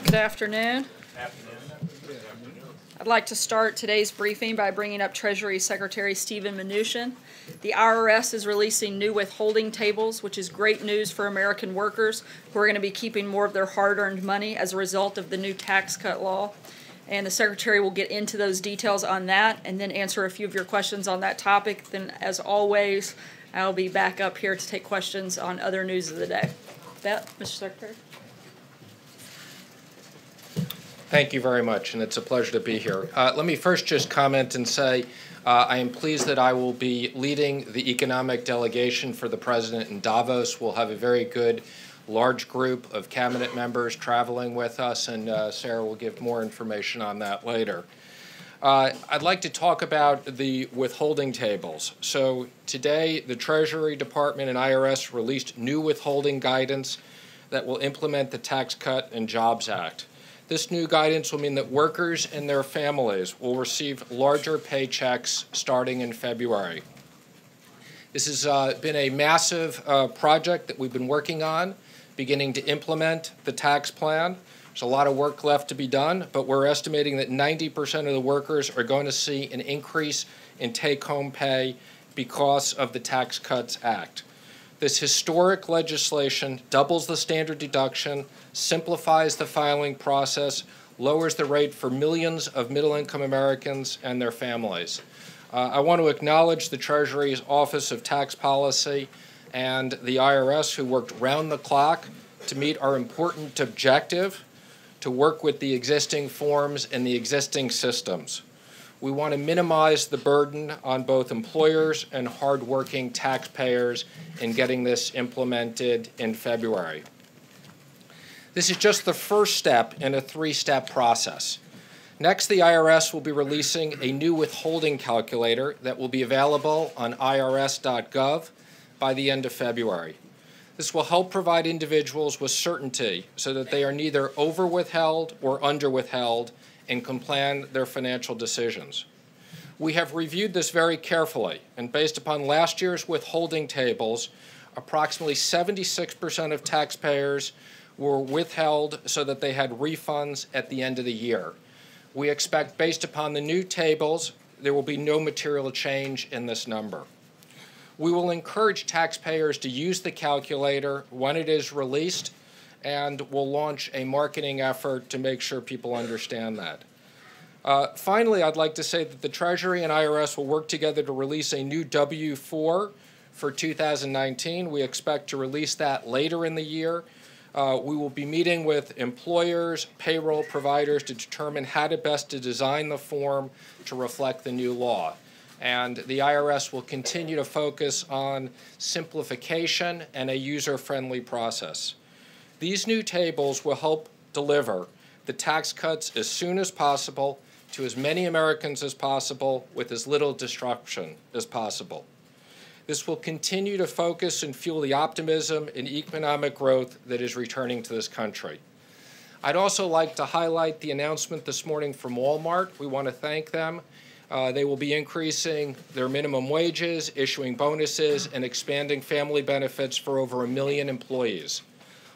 Good afternoon. I'd like to start today's briefing by bringing up Treasury Secretary Steven Mnuchin. The IRS is releasing new withholding tables, which is great news for American workers who are going to be keeping more of their hard-earned money as a result of the new tax cut law. And the Secretary will get into those details on that and then answer a few of your questions on that topic. Then, as always, I'll be back up here to take questions on other news of the day. That, Mr. Secretary? Thank you very much, and it's a pleasure to be here. Let me first just comment and say I am pleased that I will be leading the economic delegation for the President in Davos. We'll have a very good, large group of cabinet members traveling with us, and Sarah will give more information on that later. I'd like to talk about the withholding tables. So today, the Treasury Department and IRS released new withholding guidance that will implement the Tax Cut and Jobs Act. This new guidance will mean that workers and their families will receive larger paychecks starting in February. This has been a massive project that we've been working on, beginning to implement the tax plan. There's a lot of work left to be done, but we're estimating that 90% of the workers are going to see an increase in take-home pay because of the Tax Cuts Act. This historic legislation doubles the standard deduction, simplifies the filing process, lowers the rate for millions of middle-income Americans and their families. I want to acknowledge the Treasury's Office of Tax Policy and the IRS, who worked round the clock to meet our important objective to work with the existing forms and the existing systems. We want to minimize the burden on both employers and hardworking taxpayers in getting this implemented in February. This is just the first step in a three-step process. Next, the IRS will be releasing a new withholding calculator that will be available on irs.gov by the end of February. This will help provide individuals with certainty so that they are neither over-withheld or under-withheld and can plan their financial decisions. We have reviewed this very carefully, and based upon last year's withholding tables, approximately 76% of taxpayers were withheld so that they had refunds at the end of the year. We expect, based upon the new tables, there will be no material change in this number. We will encourage taxpayers to use the calculator when it is released, and we'll launch a marketing effort to make sure people understand that. Finally, I'd like to say that the Treasury and IRS will work together to release a new W-4 for 2019. We expect to release that later in the year. We will be meeting with employers, payroll providers to determine how to best design the form to reflect the new law. And the IRS will continue to focus on simplification and a user-friendly process. These new tables will help deliver the tax cuts as soon as possible to as many Americans as possible with as little disruption as possible. This will continue to focus and fuel the optimism and economic growth that is returning to this country. I'd also like to highlight the announcement this morning from Walmart. We want to thank them. They will be increasing their minimum wages, issuing bonuses, and expanding family benefits for over 1 million employees.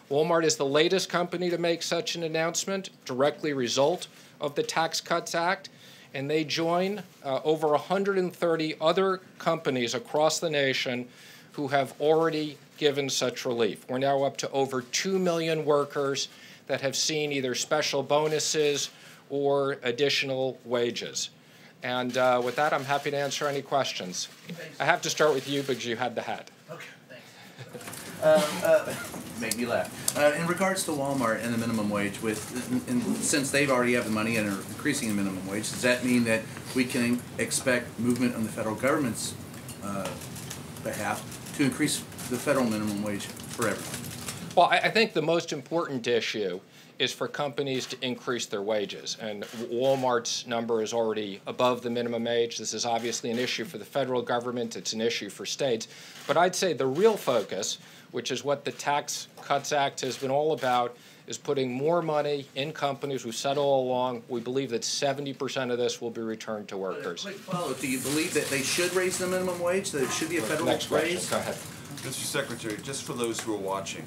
Walmart is the latest company to make such an announcement, directly result of the Tax Cuts Act, and they join over 130 other companies across the nation who have already given such relief. We're now up to over 2 million workers that have seen either special bonuses or additional wages. And with that, I'm happy to answer any questions. I have to start with you because you had the hat. Okay, thanks. Made me laugh. In regards to Walmart and the minimum wage, since they've already have the money and are increasing the minimum wage, does that mean that we can expect movement on the federal government's behalf to increase the federal minimum wage for everyone? Well, I think the most important issue is for companies to increase their wages. And Walmart's number is already above the minimum wage. This is obviously an issue for the federal government. It's an issue for states. But I'd say the real focus, which is what the Tax Cuts Act has been all about, is putting more money in companies. We've said all along, we believe that 70% of this will be returned to workers. Quick follow-up. Do you believe that they should raise the minimum wage, that it should be a federal Next question. raise? Go ahead. Mr. Secretary, just for those who are watching,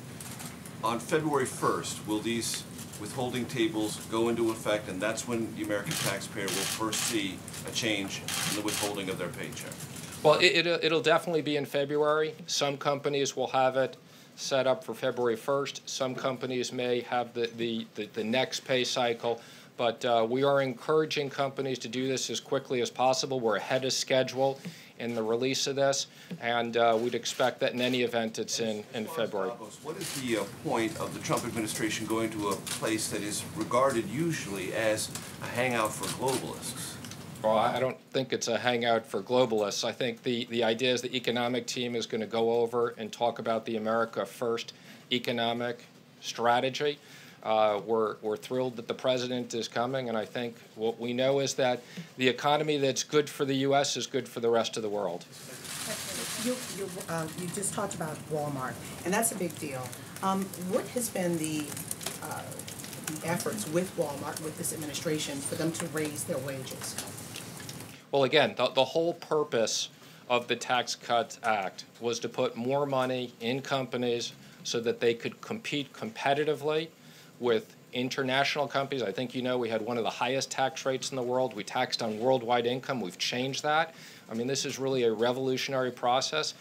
On February 1st, will these withholding tables go into effect, and that's when the American taxpayer will first see a change in the withholding of their paycheck? Well, it'll definitely be in February. Some companies will have it set up for February 1st. Some companies may have the next pay cycle. But we are encouraging companies to do this as quickly as possible. We're ahead of schedule in the release of this, and we'd expect that in any event it's in February. What is the point of the Trump administration going to a place that is regarded usually as a hangout for globalists? Well, I don't think it's a hangout for globalists. I think the idea is the economic team is going to go over and talk about the America First economic strategy. We're thrilled that the president is coming, and I think what we know is that the economy that's good for the U.S. is good for the rest of the world. You just talked about Walmart, and that's a big deal. What has been the efforts with Walmart, with this administration, for them to raise their wages? Well, again, the whole purpose of the Tax Cuts Act was to put more money in companies so that they could compete competitively with international companies. I think you know we had one of the highest tax rates in the world. We taxed on worldwide income. We've changed that. I mean, this is really a revolutionary process.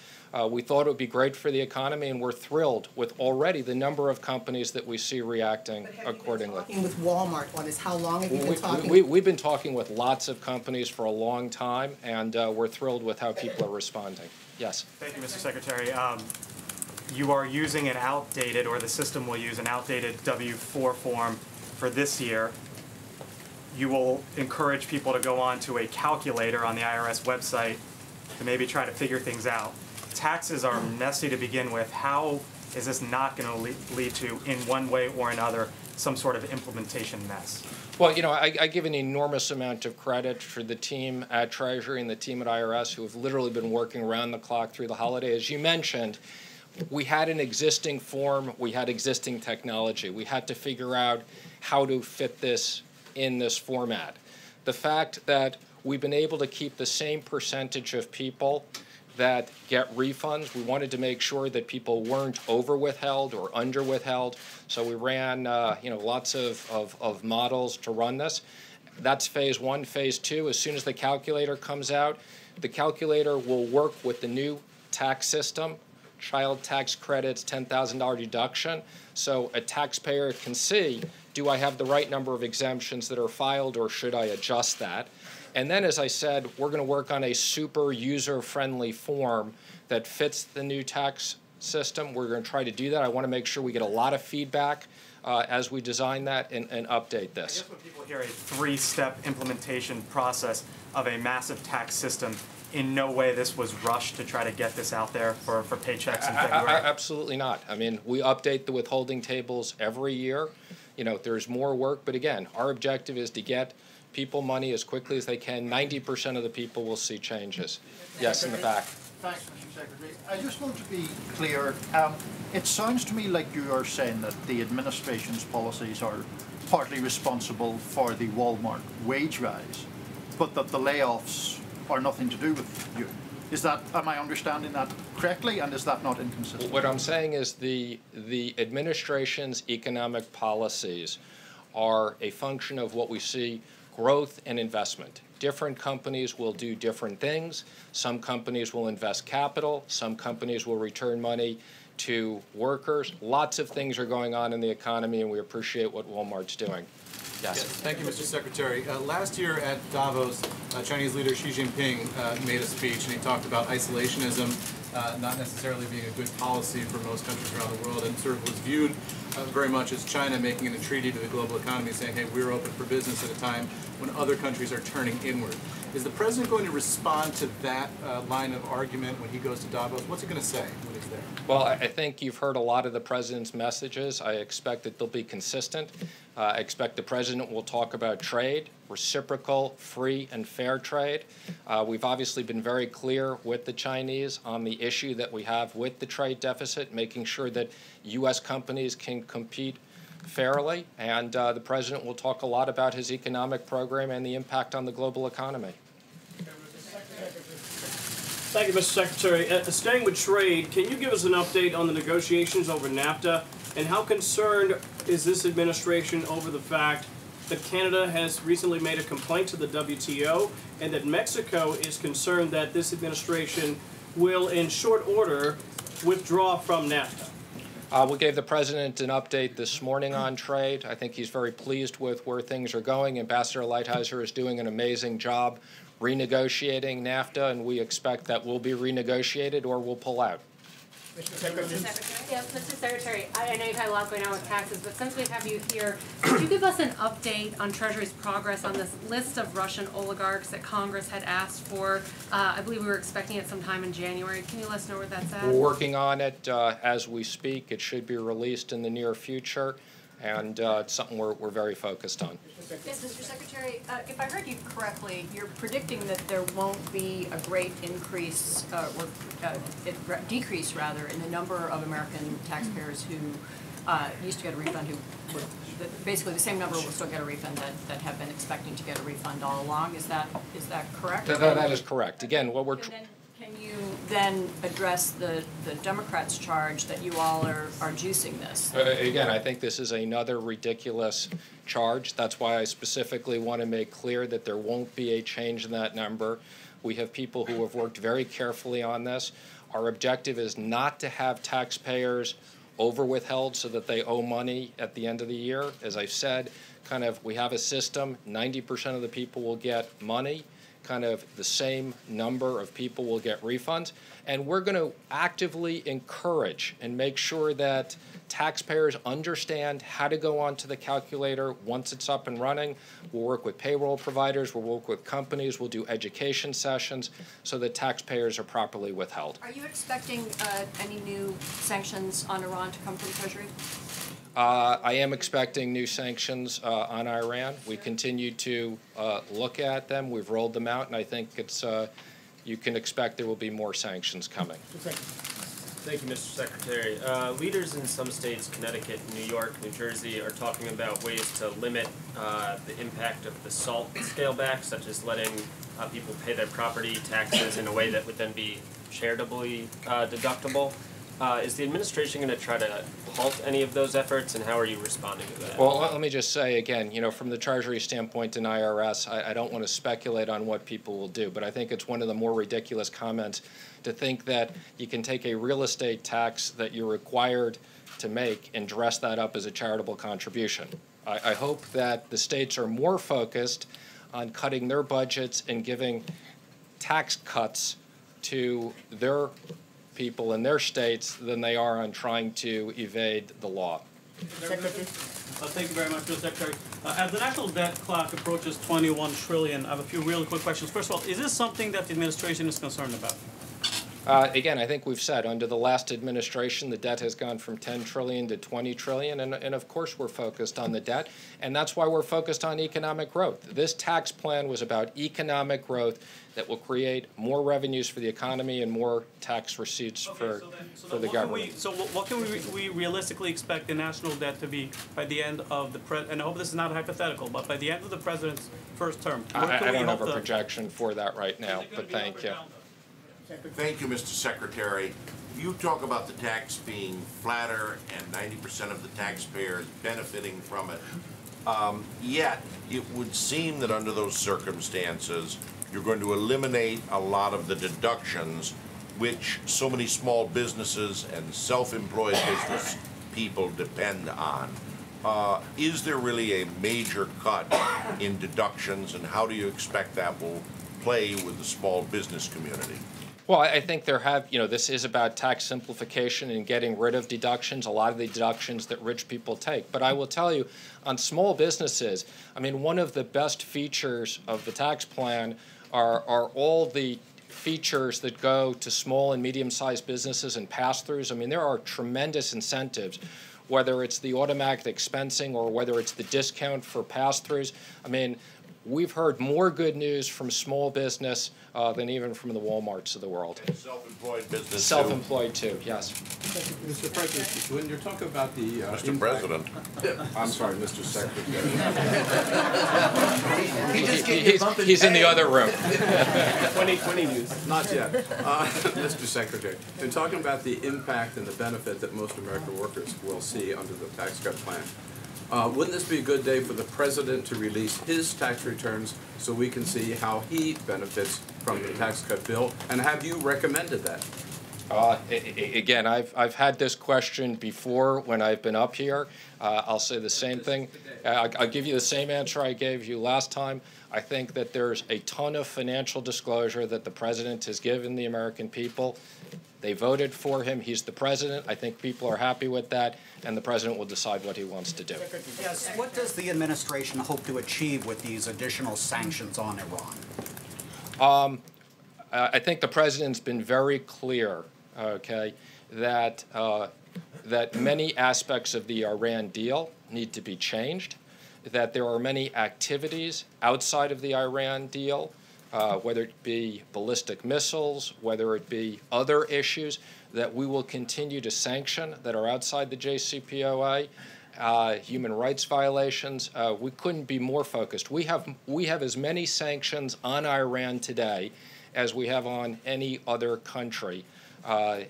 We thought it would be great for the economy, and we're thrilled with already the number of companies that we see reacting accordingly. Talking with Walmart on this, how long have you been talking? We've been talking with lots of companies for a long time, and we're thrilled with how people are responding. Yes. Thank you, Mr. Secretary. You are using an outdated, or the system will use an outdated W-4 form for this year. You will encourage people to go on to a calculator on the IRS website to maybe try to figure things out. Taxes are messy to begin with. How is this not going to lead to, in one way or another, some sort of implementation mess? Well, you know, I give an enormous amount of credit for the team at Treasury and the team at IRS who have literally been working around the clock through the holiday. As you mentioned, we had an existing form, we had existing technology. We had to figure out how to fit this in this format. The fact that we've been able to keep the same percentage of people that get refunds, we wanted to make sure that people weren't over withheld or under withheld. So we ran lots of models to run this. That's phase one. Phase two, as soon as the calculator comes out, the calculator will work with the new tax system, child tax credits, $10,000 deduction, so a taxpayer can see, do I have the right number of exemptions that are filed, or should I adjust that? And then, as I said, we're going to work on a super user-friendly form that fits the new tax system. We're going to try to do that. I want to make sure we get a lot of feedback as we design that and update this. I guess when people hear a three-step implementation process of a massive tax system, in no way this was rushed to try to get this out there for paychecks in February? Absolutely not. I mean, we update the withholding tables every year. You know, there's more work, but again, our objective is to get people money as quickly as they can. 90% of the people will see changes. Yes, in the back. Thanks, Mr. Secretary. I just want to be clear. It sounds to me like you are saying that the administration's policies are partly responsible for the Walmart wage rise, but that the layoffs are nothing to do with you. Is that, am I understanding that correctly, and is that not inconsistent? What I'm saying is the administration's economic policies are a function of what we see: growth and investment. Different companies will do different things. Some companies will invest capital. Some companies will return money to workers. Lots of things are going on in the economy, and we appreciate what Walmart's doing. Yes. Thank you, Mr. Secretary. Last year at Davos, Chinese leader Xi Jinping made a speech, and he talked about isolationism not necessarily being a good policy for most countries around the world, and sort of was viewed very much as China making an entreaty to the global economy, saying, hey, we're open for business at a time when other countries are turning inward. Is the president going to respond to that line of argument when he goes to Davos? What's he going to say when he's there? Well, I think you've heard a lot of the president's messages. I expect that they'll be consistent. I expect the president will talk about trade, reciprocal, free, and fair trade. We've obviously been very clear with the Chinese on the issue that we have with the trade deficit, making sure that U.S. companies can compete fairly, and the president will talk a lot about his economic program and the impact on the global economy. Thank you, Mr. Secretary. Staying with trade, can you give us an update on the negotiations over NAFTA And how concerned is this administration over the fact that Canada has recently made a complaint to the WTO and that Mexico is concerned that this administration will, in short order, withdraw from NAFTA? We gave the president an update this morning on trade. I think he's very pleased with where things are going. Ambassador Lighthizer is doing an amazing job renegotiating NAFTA, and we expect that will be renegotiated or we'll pull out. Mr. Secretary? Yes, Mr. Secretary, I know you've had a lot going on with taxes, but since we have you here, could you give us an update on Treasury's progress on this list of Russian oligarchs that Congress had asked for? I believe we were expecting it sometime in January. Can you let us know where that's at? We're working on it as we speak. It should be released in the near future, and it's something we're very focused on. Yes, Mr. Secretary, if I heard you correctly, you're predicting that there won't be a great increase decrease rather in the number of American taxpayers who used to get a refund, who would, basically the same number will still get a refund that have been expecting to get a refund all along. Is that correct? That is correct. Again, what we're Can you then address the Democrats' charge that you all are juicing this? again, I think this is another ridiculous charge. That's why I specifically want to make clear that there won't be a change in that number. We have people who have worked very carefully on this. Our objective is not to have taxpayers over-withheld so that they owe money at the end of the year. As I said, we have a system, 90% of the people will get money. The same number of people will get refunds. And we're going to actively encourage and make sure that taxpayers understand how to go onto the calculator once it's up and running. We'll work with payroll providers. We'll work with companies. We'll do education sessions so that taxpayers are properly withheld. Are you expecting any new sanctions on Iran to come from Treasury? I am expecting new sanctions on Iran. We continue to look at them. We've rolled them out, and I think you can expect there will be more sanctions coming. Thank you, Mr. Secretary. Leaders in some states, Connecticut, New York, New Jersey, are talking about ways to limit the impact of the SALT scale back, such as letting people pay their property taxes in a way that would then be charitably deductible. Is the administration going to try to halt any of those efforts, and how are you responding to that? Well, let me just say again, from the Treasury standpoint and IRS, I don't want to speculate on what people will do, but I think it's one of the more ridiculous comments to think that you can take a real estate tax that you're required to make and dress that up as a charitable contribution. I hope that the states are more focused on cutting their budgets and giving tax cuts to their people in their states than they are on trying to evade the law. Thank you very much, Mr. Secretary. As the national debt clock approaches $21 trillion, I have a few really quick questions. First of all, is this something that the administration is concerned about? Again, I think we've said under the last administration, the debt has gone from $10 trillion to $20 trillion, and of course we're focused on the debt, and that's why we're focused on economic growth. This tax plan was about economic growth that will create more revenues for the economy and more tax receipts for the government. What can we realistically expect the national debt to be by the end of the and I hope this is not hypothetical, but by the end of the president's first term? I don't have a projection for that right now, but thank you. Thank you, Mr. Secretary. You talk about the tax being flatter and 90% of the taxpayers benefiting from it. Yet, it would seem that under those circumstances, you're going to eliminate a lot of the deductions which so many small businesses and self-employed business people depend on. Is there really a major cut in deductions, and how do you expect that will play with the small business community? Well, I think this is about tax simplification and getting rid of deductions, a lot of the deductions that rich people take. But I will tell you, on small businesses, one of the best features of the tax plan are all the features that go to small and medium-sized businesses and pass-throughs. There are tremendous incentives, whether it's the automatic expensing or whether it's the discount for pass-throughs. we've heard more good news from small business than even from the Walmarts of the world. And self-employed business. Self-employed too, yes. Mr. President, when you're talking about the Mr. President. I'm sorry, Mr. Secretary. He's in the other room. 2020 news. Not yet. Mr. Secretary, in talking about the impact and the benefit that most American workers will see under the tax cut plan, wouldn't this be a good day for the President to release his tax returns so we can see how he benefits from the tax cut bill? And have you recommended that? Again, I've had this question before when I've been up here. I'll say the same thing. I'll give you the same answer I gave you last time. I think that there's a ton of financial disclosure that the President has given the American people. They voted for him. He's the President. I think people are happy with that, and the President will decide what he wants to do. Yes, what does the administration hope to achieve with these additional sanctions on Iran? I think the President's been very clear, okay, that many aspects of the Iran deal need to be changed, that there are many activities outside of the Iran deal, whether it be ballistic missiles, whether it be other issues, that we will continue to sanction that are outside the JCPOA, human rights violations. We couldn't be more focused. We have as many sanctions on Iran today as we have on any other country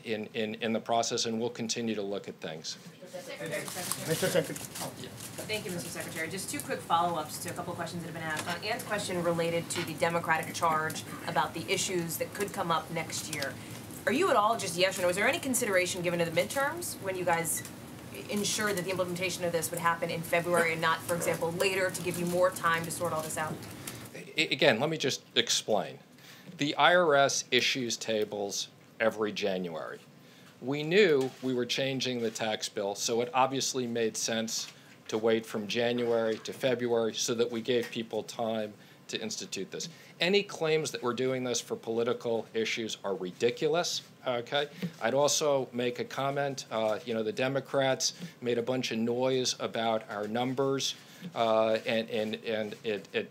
in the process, and we'll continue to look at things. Mr. Secretary. Thank you, Mr. Secretary. Just two quick follow-ups to a couple of questions that have been asked. On Ann's question related to the Democratic charge about the issues that could come up next year, are you at all, just yes or no, is there any consideration given to the midterms when you guys ensure that the implementation of this would happen in February and not, for example, later to give you more time to sort all this out? Again, let me just explain. The IRS issues tables every January. We knew we were changing the tax bill, so it obviously made sense to wait from January to February so that we gave people time to institute this. Any claims that we're doing this for political issues are ridiculous, okay? I'd also make a comment, the Democrats made a bunch of noise about our numbers and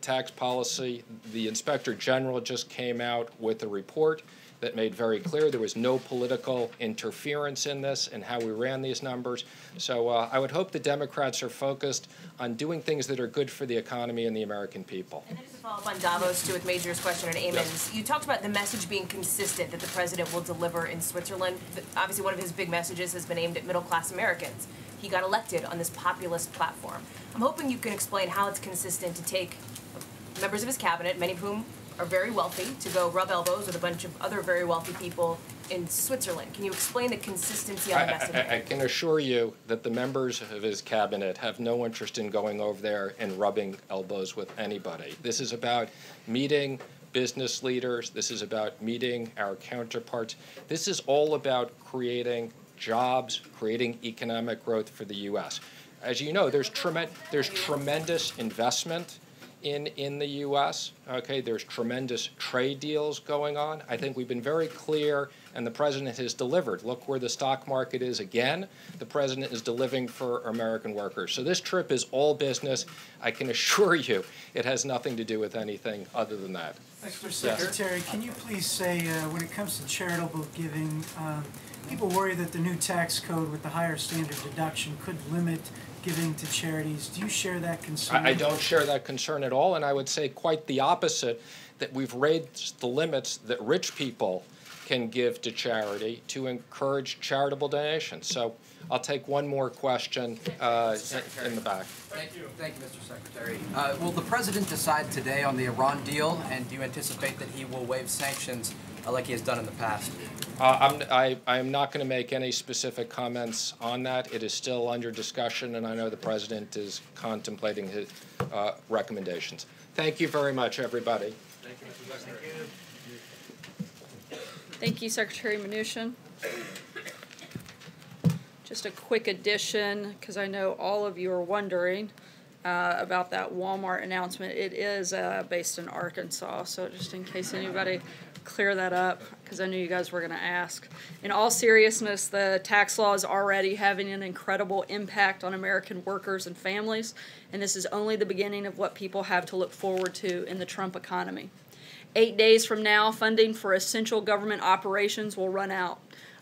tax policy. The Inspector General just came out with a report that made very clear there was no political interference in this and how we ran these numbers. So I would hope the Democrats are focused on doing things that are good for the economy and the American people. And then just to follow up on Davos, too, with Major's question on Amon's, yes. You talked about the message being consistent that the President will deliver in Switzerland. Obviously, one of his big messages has been aimed at middle-class Americans. He got elected on this populist platform. I'm hoping you can explain how it's consistent to take members of his cabinet, many of whom are very wealthy, to go rub elbows with a bunch of other very wealthy people in Switzerland. Can you explain the consistency on the messaging? I can assure you that the members of his cabinet have no interest in going over there and rubbing elbows with anybody. This is about meeting business leaders. This is about meeting our counterparts. This is all about creating jobs, creating economic growth for the U.S. As you know, there's tremendous investment in the U.S., okay? There's tremendous trade deals going on. I think we've been very clear, and the President has delivered. Look where the stock market is again. The President is delivering for American workers. So this trip is all business. I can assure you it has nothing to do with anything other than that. Mr. Secretary, can you please say, when it comes to charitable giving, people worry that the new tax code with the higher standard deduction could limit giving to charities. Do you share that concern? I don't share that concern at all, and I would say quite the opposite, that we've raised the limits that rich people can give to charity to encourage charitable donations. So I'll take one more question in the back. Thank you, Mr. Secretary. Will the President decide today on the Iran deal, and do you anticipate that he will waive sanctions like he has done in the past? I'm not going to make any specific comments on that. It is still under discussion, and I know the President is contemplating his recommendations. Thank you very much, everybody. Thank you, Mr. Secretary. Thank you, Secretary Mnuchin. Just a quick addition, because I know all of you are wondering about that Walmart announcement. It is based in Arkansas, so just in case anybody clear that up because I knew you guys were going to ask. In all seriousness, the tax law is already having an incredible impact on American workers and families, and this is only the beginning of what people have to look forward to in the Trump economy. 8 days from now, funding for essential government operations will run out.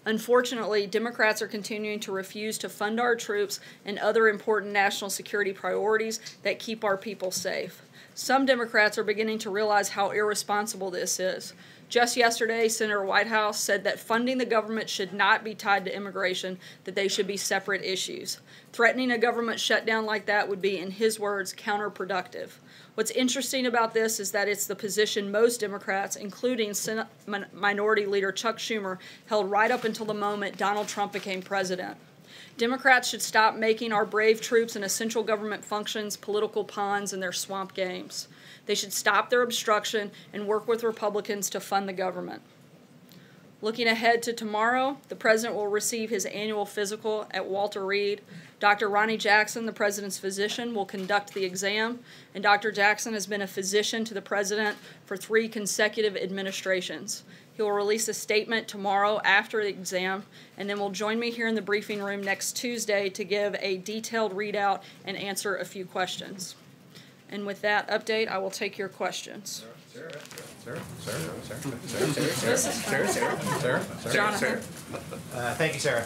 Unfortunately, Democrats are continuing to refuse to fund our troops and other important national security priorities that keep our people safe. Some Democrats are beginning to realize how irresponsible this is. Just yesterday, Senator Whitehouse said that funding the government should not be tied to immigration, that they should be separate issues. Threatening a government shutdown like that would be, in his words, counterproductive. What's interesting about this is that it's the position most Democrats, including Senate Minority Leader Chuck Schumer, held right up until the moment Donald Trump became president. Democrats should stop making our brave troops and essential government functions political pawns in their swamp games. They should stop their obstruction and work with Republicans to fund the government. Looking ahead to tomorrow, the President will receive his annual physical at Walter Reed. Dr. Ronnie Jackson, the President's physician, will conduct the exam, and Dr. Jackson has been a physician to the President for 3 consecutive administrations. He will release a statement tomorrow after the exam, and then will join me here in the briefing room next Tuesday to give a detailed readout and answer a few questions. And with that update, I will take your questions. Jonathan. Thank you, Sarah.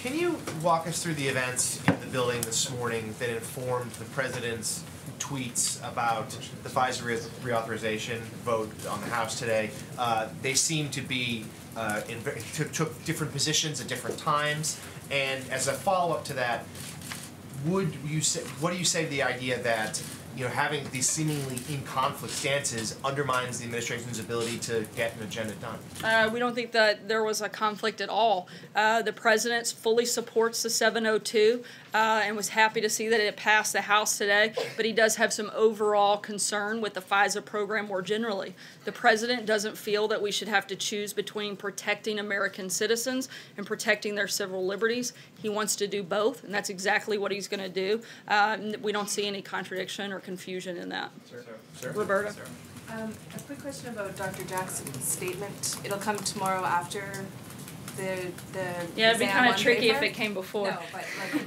Can you walk us through the events in the building this morning that informed the President's tweets about the FISA reauthorization vote on the House today? They seem to be took different positions at different times. And as a follow-up to that, what do you say to the idea that having these seemingly in conflict stances undermines the administration's ability to get an agenda done? We don't think that there was a conflict at all. The President fully supports the 702 and was happy to see that it passed the House today, but he does have some overall concern with the FISA program more generally. The President doesn't feel that we should have to choose between protecting American citizens and protecting their civil liberties. He wants to do both, and that's exactly what he's going to do. We don't see any contradiction or confusion in that. Roberta? A quick question about Dr. Jackson's statement. It'll come tomorrow after the yeah, it'd be exam kind of on tricky paper? if it came before. No,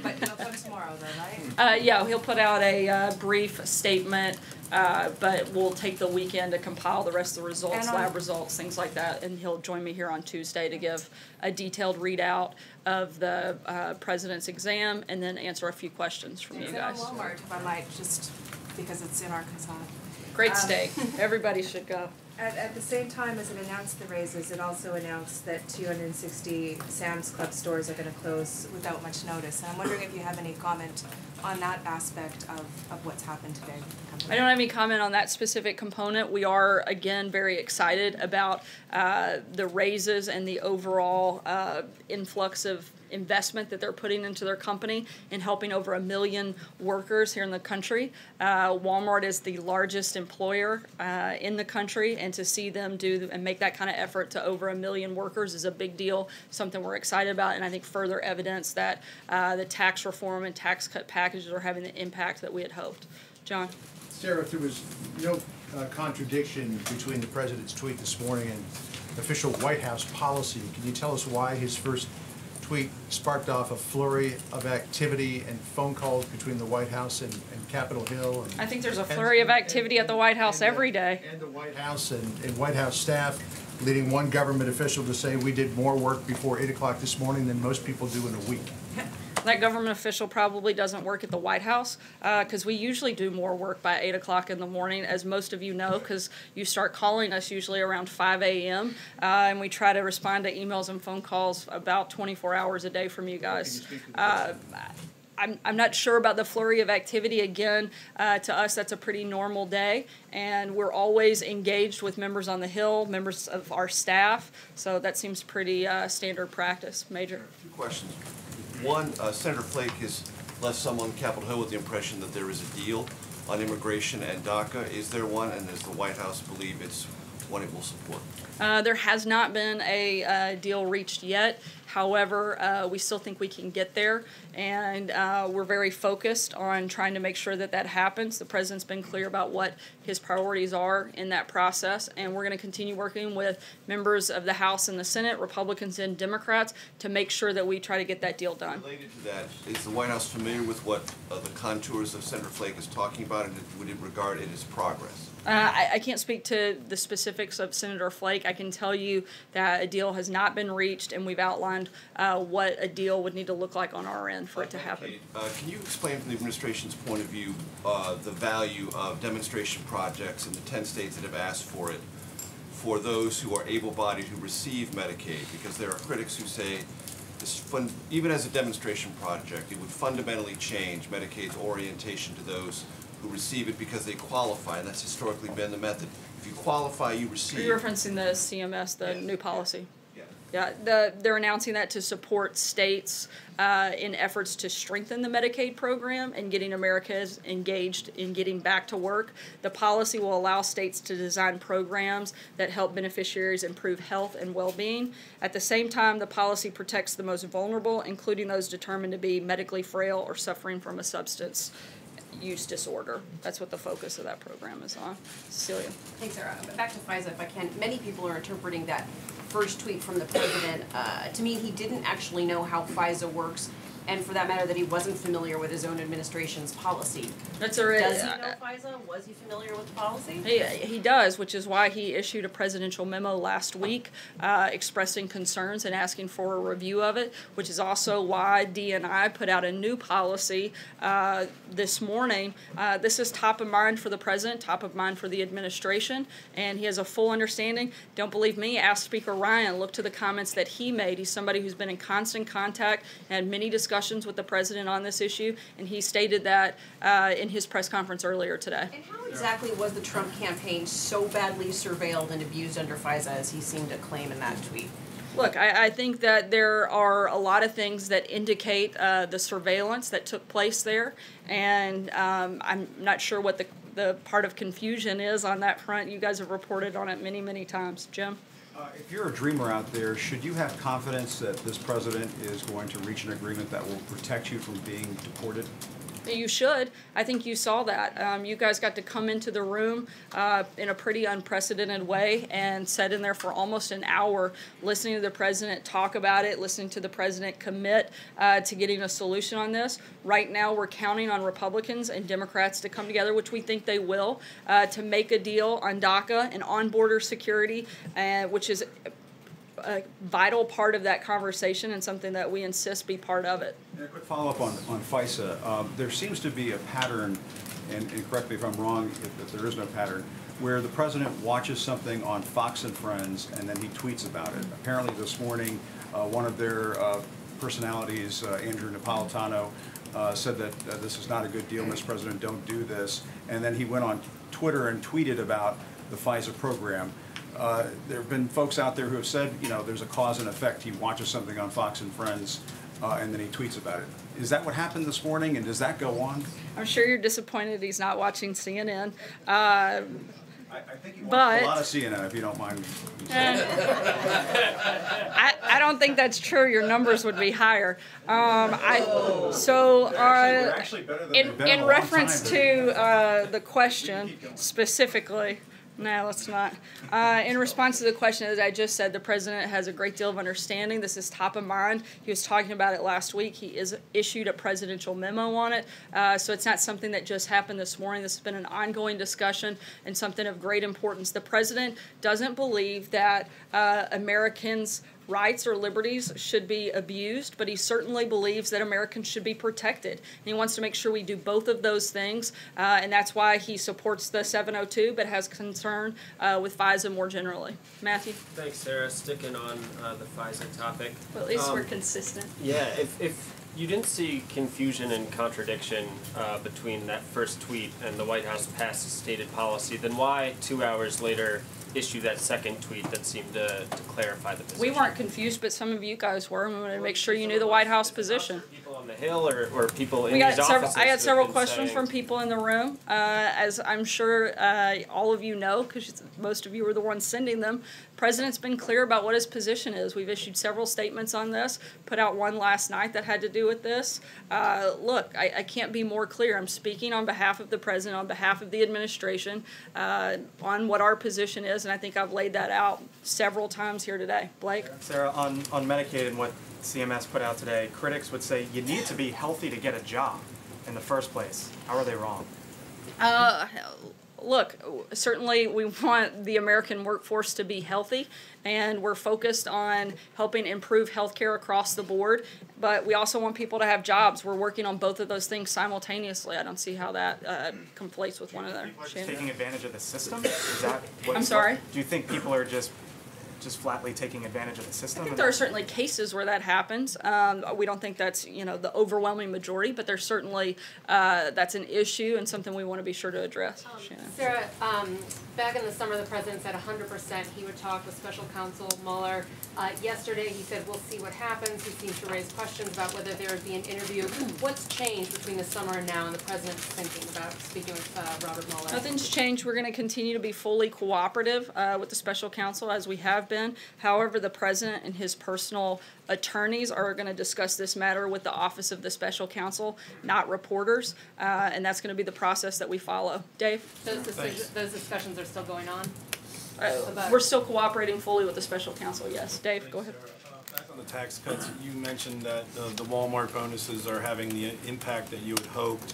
but it'll come tomorrow though, right? Yeah, he'll put out a brief statement, but we'll take the weekend to compile the rest of the results, lab results, things like that, and he'll join me here on Tuesday to give a detailed readout of the President's exam and then answer a few questions from you guys. It's in Walmart, if I might, just because it's in Arkansas. Great steak. Everybody should go. At the same time as it announced the raises, it also announced that 260 Sam's Club stores are going to close without much notice. And I'm wondering if you have any comment on that aspect of what's happened today with the company. I don't have any comment on that specific component. We are, again, very excited about the raises and the overall influx of investment that they're putting into their company and helping over 1 million workers here in the country. Walmart is the largest employer in the country, and to see them do and make that kind of effort to over 1 million workers is a big deal, something we're excited about, and I think further evidence that the tax reform and tax cut packages are having the impact that we had hoped. John? Sarah, if there was no contradiction between the President's tweet this morning and official White House policy, can you tell us why his first tweet sparked off a flurry of activity and phone calls between the White House and Capitol Hill? I think there's a flurry of activity at the White House every day. And the White House and White House staff leading one government official to say we did more work before 8 o'clock this morning than most people do in a week. That government official probably doesn't work at the White House because we usually do more work by 8 o'clock in the morning, as most of you know, because you start calling us usually around 5 a.m. And we try to respond to emails and phone calls about 24 hours a day from you guys. I'm not sure about the flurry of activity. Again, to us, that's a pretty normal day, and we're always engaged with members on the Hill, members of our staff, so that seems pretty standard practice. Major? 2 questions. One, Senator Flake has left some on Capitol Hill with the impression that there is a deal on immigration and DACA. Is there one, and does the White House believe it's one it will support? There has not been a deal reached yet. However, we still think we can get there, and we're very focused on trying to make sure that that happens. The president's been clear about what his priorities are in that process, and we're going to continue working with members of the House and the Senate, Republicans and Democrats, to make sure that we try to get that deal done. Related to that, is the White House familiar with what the contours of Senator Flake is talking about, and would it regard it as progress? I can't speak to the specifics of Senator Flake. I can tell you that a deal has not been reached, and we've outlined what a deal would need to look like on our end for it to happen. Can you explain from the administration's point of view the value of demonstration projects in the 10 states that have asked for it for those who are able-bodied who receive Medicaid? Because there are critics who say even as a demonstration project, it would fundamentally change Medicaid's orientation to those who receive it because they qualify, and that's historically been the method. If you qualify, you receive. Are you referencing the CMS, the new policy? Yeah. Yeah, they're announcing that to support states in efforts to strengthen the Medicaid program and getting Americans engaged in getting back to work. The policy will allow states to design programs that help beneficiaries improve health and well-being. At the same time, the policy protects the most vulnerable, including those determined to be medically frail or suffering from a substance use disorder. That's what the focus of that program is on. Cecilia. Thanks, Sarah. Back to FISA, if I can. Many people are interpreting that first tweet from the president to mean he didn't actually know how FISA works, and for that matter, that he wasn't familiar with his own administration's policy. That's already. Does he know FISA? Was he familiar with the policy? He does, which is why he issued a presidential memo last week expressing concerns and asking for a review of it, which is also why D&I put out a new policy this morning. This is top of mind for the president, top of mind for the administration, and he has a full understanding. Don't believe me? Ask Speaker Ryan. Look to the comments that he made. He's somebody who's been in constant contact and had many discussions with the president on this issue, and he stated that in his press conference earlier today. And how exactly was the Trump campaign so badly surveilled and abused under FISA as he seemed to claim in that tweet? Look, I think that there are a lot of things that indicate the surveillance that took place there, and I'm not sure what the part of confusion is on that front. You guys have reported on it many, many times. Jim? If you're a dreamer out there, should you have confidence that this president is going to reach an agreement that will protect you from being deported? You should. I think you saw that. You guys got to come into the room in a pretty unprecedented way and sat in there for almost an hour listening to the president talk about it, listening to the president commit to getting a solution on this. Right now we're counting on Republicans and Democrats to come together, which we think they will, to make a deal on DACA and on border security, which is a vital part of that conversation and something that we insist be part of it. And a quick follow-up on FISA. There seems to be a pattern, and correct me if I'm wrong if there is no pattern, where the president watches something on Fox and Friends and then he tweets about it. Apparently this morning, one of their personalities, Andrew Napolitano, said that this is not a good deal, Mr. President, don't do this. And then he went on Twitter and tweeted about the FISA program. There have been folks out there who have said, you know, there's a cause and effect. He watches something on Fox and Friends, and then he tweets about it. Is that what happened this morning, and does that go on? I'm sure you're disappointed he's not watching CNN. I think you watch a lot of CNN, if you don't mind. I don't think that's true. Your numbers would be higher. In reference to the question specifically. No, it's not. In response to the question, as I just said, the president has a great deal of understanding. This is top of mind. He was talking about it last week. He issued a presidential memo on it. So it's not something that just happened this morning. This has been an ongoing discussion and something of great importance. The president doesn't believe that Americans' rights or liberties should be abused, but he certainly believes that Americans should be protected. And he wants to make sure we do both of those things, and that's why he supports the 702, but has concern with FISA more generally. Matthew? Thanks, Sarah. Sticking on the FISA topic. Well, at least we're consistent. Yeah, if you didn't see confusion and contradiction between that first tweet and the White House past stated policy, then why 2 hours later issue that second tweet that seemed to clarify the position? We weren't confused, but some of you guys were. We wanted to make sure you knew the White House position. People on the Hill or people in these offices? I got several questions from people in the room. As I'm sure all of you know, because most of you were the ones sending them, President's been clear about what his position is. We've issued several statements on this, put out one last night that had to do with this. Look, I can't be more clear. I'm speaking on behalf of the President, on behalf of the administration, on what our position is, and I think I've laid that out several times here today. Blake? Sarah, on Medicaid and what CMS put out today, critics would say you need to be healthy to get a job in the first place. How are they wrong? Look, certainly we want the American workforce to be healthy, and we're focused on helping improve health care across the board, but we also want people to have jobs. We're working on both of those things simultaneously. I don't see how that conflates with one another. Taking advantage of the system? Is that what? I'm sorry? Do you think people are just flatly taking advantage of the system? I think there are certainly cases where that happens. We don't think that's the overwhelming majority, but there's certainly that's an issue and something we want to be sure to address. Sarah, back in the summer, the president said 100% he would talk with Special Counsel Mueller. Yesterday, he said we'll see what happens. He seemed to raise questions about whether there would be an interview. What's changed between the summer and now, and the president's thinking about speaking with Robert Mueller? Nothing's changed. We're going to continue to be fully cooperative with the Special Counsel as we have been. However, the president and his personal attorneys are going to discuss this matter with the Office of the Special Counsel, not reporters, and that's going to be the process that we follow. Dave? Those discussions are still going on? We're still cooperating fully with the Special Counsel, yes. Dave, go ahead. Back on the tax cuts, you mentioned that the Walmart bonuses are having the impact that you had hoped.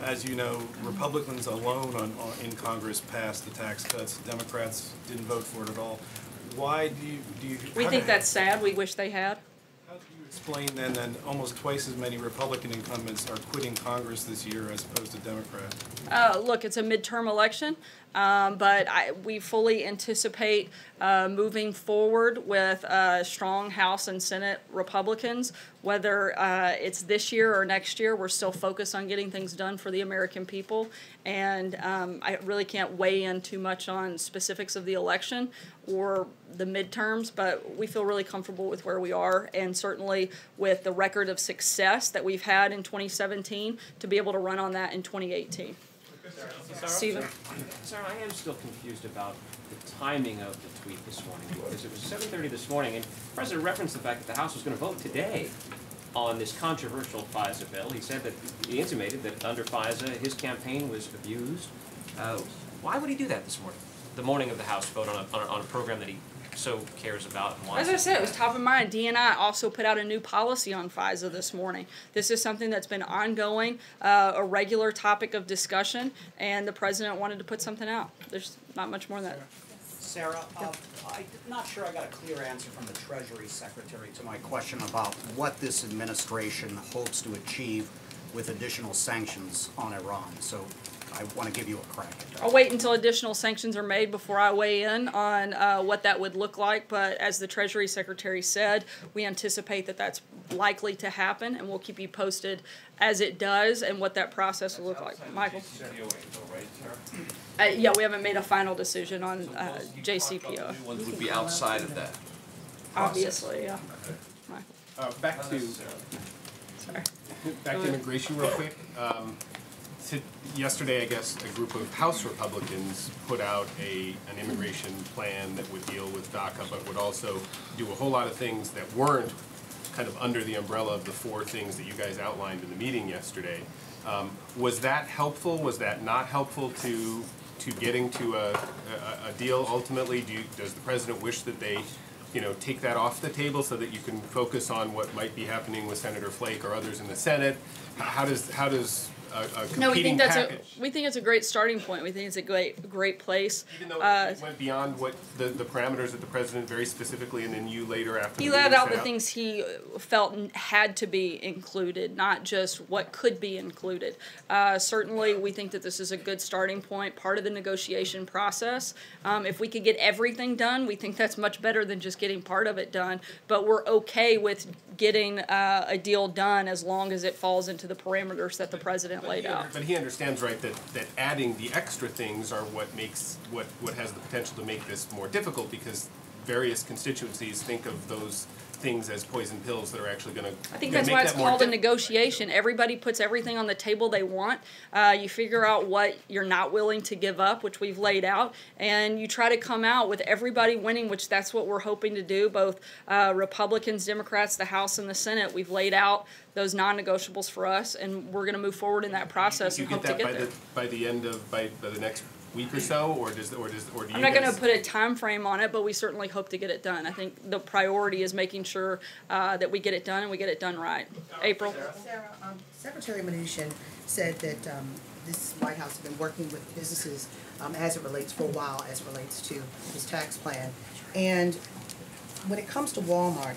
As you know, Republicans alone in Congress passed the tax cuts. Democrats didn't vote for it at all. Why do you We think that's sad. We wish they had. How do you explain then that almost twice as many Republican incumbents are quitting Congress this year as opposed to Democrats? Look, it's a midterm election, but we fully anticipate moving forward with strong House and Senate Republicans. Whether it's this year or next year, we're still focused on getting things done for the American people. And I really can't weigh in too much on specifics of the election or the midterms, but we feel really comfortable with where we are, and certainly with the record of success that we've had in 2017 to be able to run on that in 2018. Stephen? Sarah, I am still confused about the timing of the tweet this morning, because it was 7:30 this morning, and the President referenced the fact that the House was going to vote today on this controversial FISA bill. He said that, he intimated that under FISA, his campaign was abused. Why would he do that this morning? The morning of the House vote on a program that he so cares about and wants. As I said, it was top of mind. DNI also put out a new policy on FISA this morning. This is something that's been ongoing, a regular topic of discussion, and the president wanted to put something out. There's not much more than that. Sarah, I'm not sure I got a clear answer from the Treasury Secretary to my question about what this administration hopes to achieve with additional sanctions on Iran. So I want to give you a crack at that. I'll wait until additional sanctions are made before I weigh in on what that would look like, but as the Treasury Secretary said, we anticipate that that's likely to happen, and we'll keep you posted as it does and what that process will look like. Michael? Yeah, we haven't made a final decision on JCPOA. New ones would be outside of that. Obviously, yeah. Back to immigration real quick. Yesterday, I guess, a group of House Republicans put out an immigration plan that would deal with DACA, but would also do a whole lot of things that weren't kind of under the umbrella of the four things that you guys outlined in the meeting yesterday. Was that helpful? Was that not helpful to getting to a deal ultimately? Does the president wish that they take that off the table so that you can focus on what might be happening with Senator Flake or others in the Senate? How does no, we think it's a great starting point. We think it's a great place. Even though it went beyond what the parameters that the president very specifically, and then you later after he laid out the things he felt had to be included, not just what could be included. Certainly, we think that this is a good starting point, part of the negotiation process. If we could get everything done, we think that's much better than just getting part of it done. But we're okay with getting a deal done as long as it falls into the parameters that the president laid out. But he understands, right, that adding the extra things are what makes what has the potential to make this more difficult, because various constituencies think of those things as poison pills that are actually going to I think that's why it's called a negotiation. Everybody puts everything on the table they want. You figure out what you're not willing to give up, which we've laid out, and you try to come out with everybody winning, which that's what we're hoping to do, both Republicans, Democrats, the House and the Senate. We've laid out those non-negotiables for us, and we're going to move forward in that process and hope to get there. By the next week or so, or do I'm not going to put a time frame on it, but we certainly hope to get it done. I think the priority is making sure that we get it done and we get it done right. April? Sarah, Secretary Mnuchin said that this White House has been working with businesses as it relates for a while, as it relates to his tax plan. And when it comes to Walmart,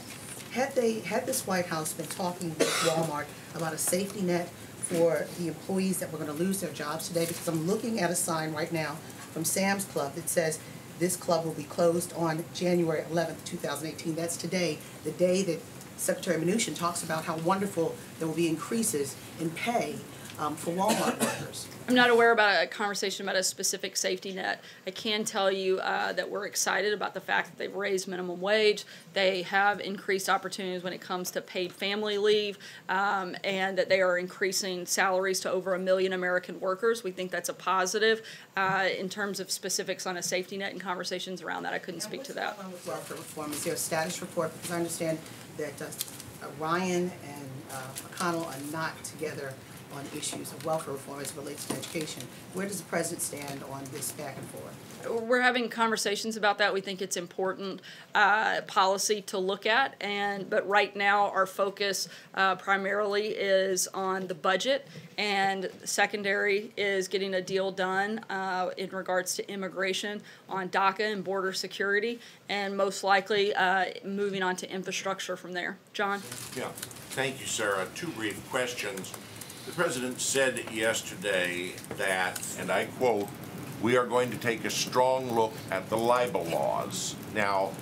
had this White House been talking with Walmart about a safety net for the employees that were going to lose their jobs today? Because I'm looking at a sign right now from Sam's Club that says this club will be closed on January 11th, 2018. That's today, the day that Secretary Mnuchin talks about how wonderful there will be increases in pay for Walmart workers. I'm not aware about a conversation about a specific safety net. I can tell you that we're excited about the fact that they've raised minimum wage. They have increased opportunities when it comes to paid family leave, and that they are increasing salaries to over 1 million American workers. We think that's a positive. In terms of specifics on a safety net and conversations around that, I couldn't speak to that. With welfare reform, is there a status report? Because I understand that Ryan and McConnell are not together on issues of welfare reform as it relates to education. Where does the President stand on this back and forth? We're having conversations about that. We think it's important policy to look at, but right now our focus primarily is on the budget, and secondary is getting a deal done in regards to immigration on DACA and border security, and most likely moving on to infrastructure from there. John? Yeah, thank you, Sarah. Two brief questions. The President said yesterday that, and I quote, "We are going to take a strong look at the libel laws." Now,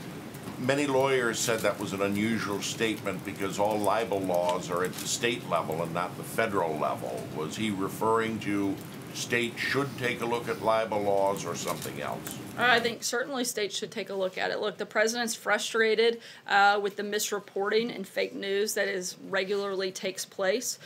many lawyers said that was an unusual statement because all libel laws are at the state level and not the federal level. Was he referring to states should take a look at libel laws or something else? I think certainly states should take a look at it. Look, the President's frustrated with the misreporting and fake news that regularly takes place.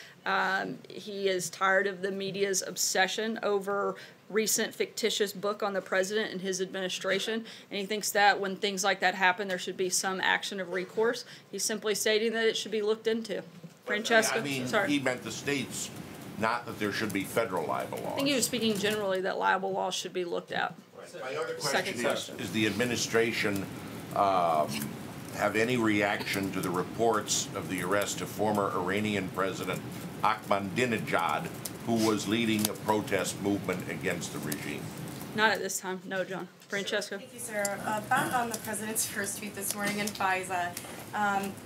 He is tired of the media's obsession over recent fictitious book on the President and his administration, and he thinks that when things like that happen, there should be some action of recourse. He's simply stating that it should be looked into. Francesca? I mean, Sorry. he meant the states, not that there should be federal libel laws. I think he was speaking generally that libel laws should be looked at. My other question is the administration have any reaction to the reports of the arrest of former Iranian President Ahmadinejad, who was leading a protest movement against the regime? Not at this time. No, John. Francesca? Thank you, Sarah. Back on the President's first tweet this morning in FISA,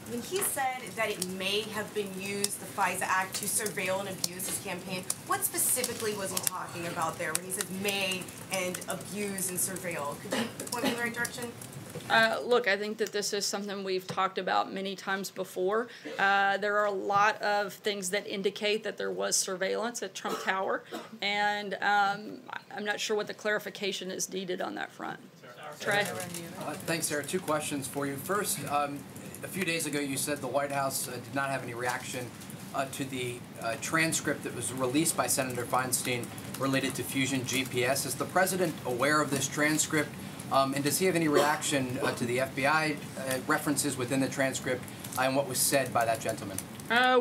when he said that it may have been used, the FISA Act, to surveil and abuse his campaign, what specifically was he talking about there when he said may and abuse and surveil? Could you point me in the right direction? Look, I think that this is something we've talked about many times before. There are a lot of things that indicate that there was surveillance at Trump Tower, and I'm not sure what the clarification is needed on that front. Trey? Thanks, Sarah. Two questions for you. First, a few days ago you said the White House did not have any reaction to the transcript that was released by Senator Feinstein related to Fusion GPS. Is the President aware of this transcript? And does he have any reaction to the FBI references within the transcript and what was said by that gentleman?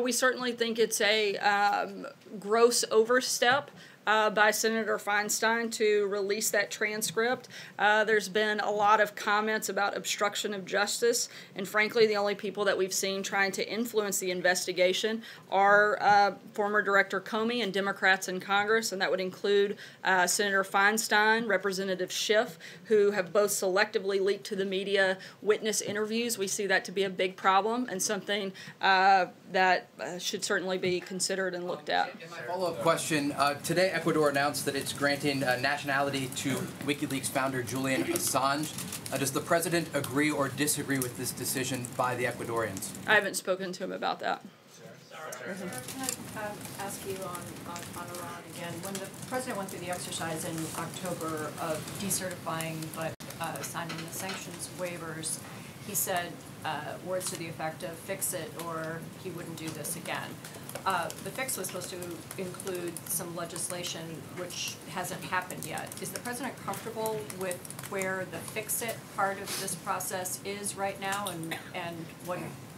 We certainly think it's a gross overstep by Senator Feinstein to release that transcript. There's been a lot of comments about obstruction of justice, and frankly, the only people that we've seen trying to influence the investigation are former Director Comey and Democrats in Congress, and that would include Senator Feinstein, Representative Schiff, who have both selectively leaked to the media witness interviews. We see that to be a big problem and something that should certainly be considered and looked at. My follow-up question, today Ecuador announced that it's granting nationality to WikiLeaks founder Julian Assange. Does the President agree or disagree with this decision by the Ecuadorians? I haven't spoken to him about that. Can I ask you on Iran again? When the President went through the exercise in October of decertifying but signing the sanctions waivers, he said words to the effect of "fix it" or "he wouldn't do this again." The fix was supposed to include some legislation which hasn't happened yet. Is the president comfortable with where the fix-it part of this process is right now, and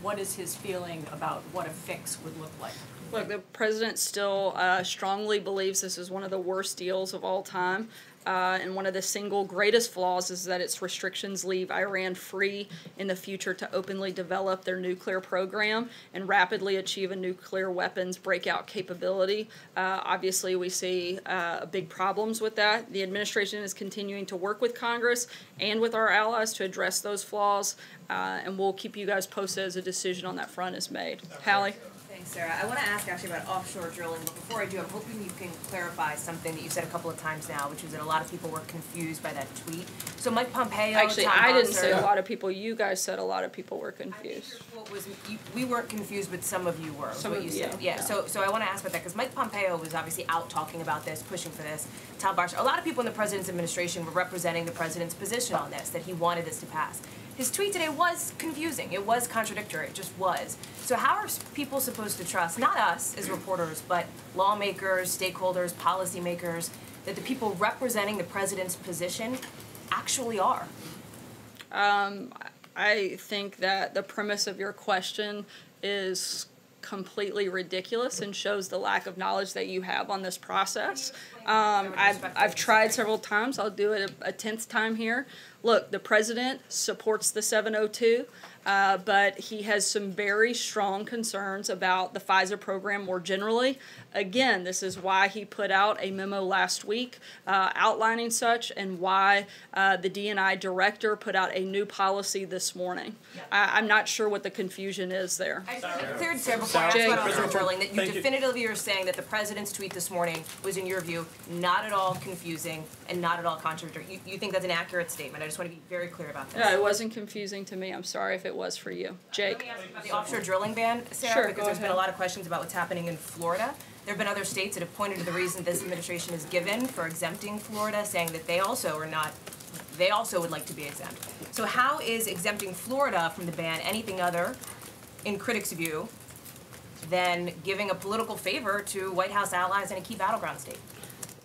what is his feeling about what a fix would look like? Look, the president still strongly believes this is one of the worst deals of all time. And one of the single greatest flaws is that its restrictions leave Iran free in the future to openly develop their nuclear program and rapidly achieve a nuclear weapons breakout capability. Obviously, we see big problems with that. The administration is continuing to work with Congress and with our allies to address those flaws, and we'll keep you guys posted as a decision on that front is made. Hallie? Thanks, Sarah. I want to ask actually about offshore drilling, but before I do, I'm hoping you can clarify something that you said a couple of times now, which is that a lot of people were confused by that tweet. So Mike Pompeo, Actually, Tom I didn't say a Bossert- lot of people. You guys said a lot of people were confused. What was we weren't confused, but some of you were. Some what of you you, said. yeah. So I want to ask about that because Mike Pompeo was obviously out talking about this, pushing for this. Tom Bossert, a lot of people in the president's administration were representing the president's position on this, that he wanted this to pass. His tweet today was confusing. It was contradictory. It just was. So how are people supposed to trust, not us as reporters, but lawmakers, stakeholders, policymakers, that the people representing the president's position actually are? I think that the premise of your question is completely ridiculous and shows the lack of knowledge that you have on this process. I've tried several times. I'll do it a 10th time here. Look, the president supports the 702, but he has some very strong concerns about the FISA program more generally. Again, this is why he put out a memo last week outlining such, and why the D&I director put out a new policy this morning. I'm not sure what the confusion is there. I just want to be clear, Sarah, before I ask about offshore drilling, that you definitively are saying that the president's tweet this morning was, in your view, not at all confusing and not at all contradictory. You think that's an accurate statement. I just want to be very clear about this. Yeah, it wasn't confusing to me. I'm sorry if it was for you. Jake? Let me ask you about the offshore drilling ban, Sarah, Sure, because go there's been a ahead. lot of questions about what's happening in Florida. There have been other states that have pointed to the reason this administration is given for exempting Florida, saying that they also would like to be exempt. So how is exempting Florida from the ban anything other, in critics' view, than giving a political favor to White House allies in a key battleground state?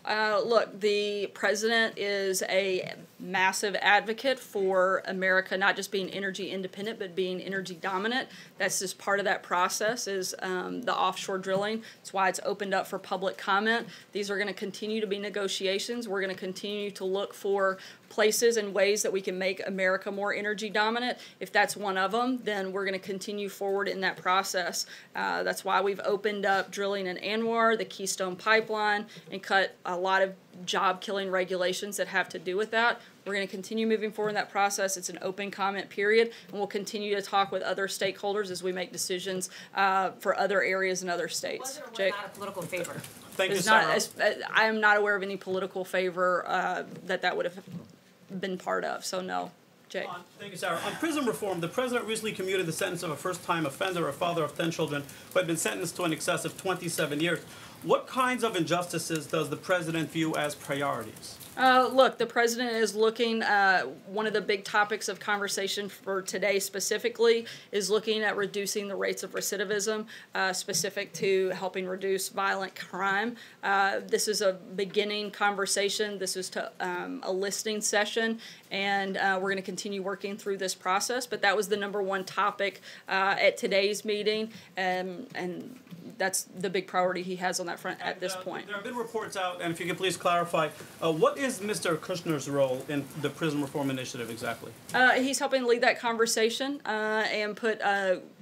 Look, the president is a massive advocate for America not just being energy independent, but being energy dominant. That's just part of that process is the offshore drilling. That's why it's opened up for public comment. These are going to continue to be negotiations. We're going to continue to look for places and ways that we can make America more energy dominant. If that's one of them, then we're going to continue forward in that process. That's why we've opened up drilling in Anwar, the Keystone Pipeline, and cut a lot of job-killing regulations that have to do with that. We're going to continue moving forward in that process. It's an open comment period, and we'll continue to talk with other stakeholders as we make decisions for other areas and other states. Was it or was not a political favor? Thank you, Sarah. I am not aware of any political favor that would have been part of, so no. Jay. Thank you, Sarah. On prison reform, the president recently commuted the sentence of a first-time offender, a father of 10 children, who had been sentenced to an excess of 27 years. What kinds of injustices does the president view as priorities? Look, the president is looking, one of the big topics of conversation for today specifically is looking at reducing the rates of recidivism, specific to helping reduce violent crime. This is a beginning conversation. This is to a listening session, and we're going to continue working through this process. But that was the #1 topic at today's meeting, and that's the big priority he has on that front at this point. There have been reports out, and if you could please clarify, what is Mr. Kushner's role in the prison reform initiative exactly? He's helping lead that conversation and put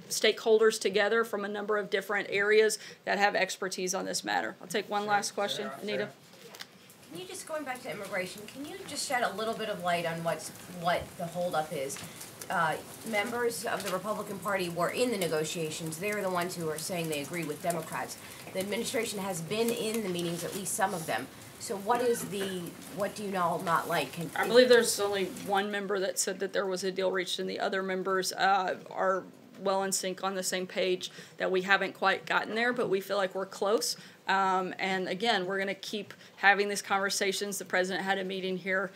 stakeholders together from a number of different areas that have expertise on this matter. I'll take one last question. Anita? Can you just, going back to immigration, can you just shed a little bit of light on what the holdup is? Members of the Republican Party were in the negotiations. They're the ones who are saying they agree with Democrats. The administration has been in the meetings, at least some of them. So what do you all not like? I believe there's only one member that said that there was a deal reached, and the other members are well in sync on the same page that we haven't quite gotten there, but we feel like we're close. And again, we're going to keep having these conversations. The president had a meeting here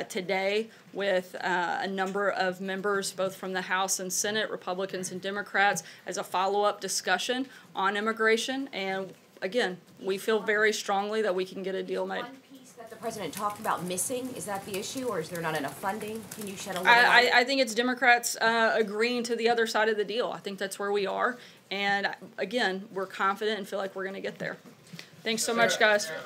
today with a number of members, both from the House and Senate, Republicans and Democrats, as a follow-up discussion on immigration. And again, we feel very strongly that we can get a deal made. One piece that the president talked about missing, is that the issue, or is there not enough funding? Can you shed a little light? I think it's Democrats agreeing to the other side of the deal. I think that's where we are. And again, we're confident and feel like we're going to get there. Thanks so much, guys. Sarah.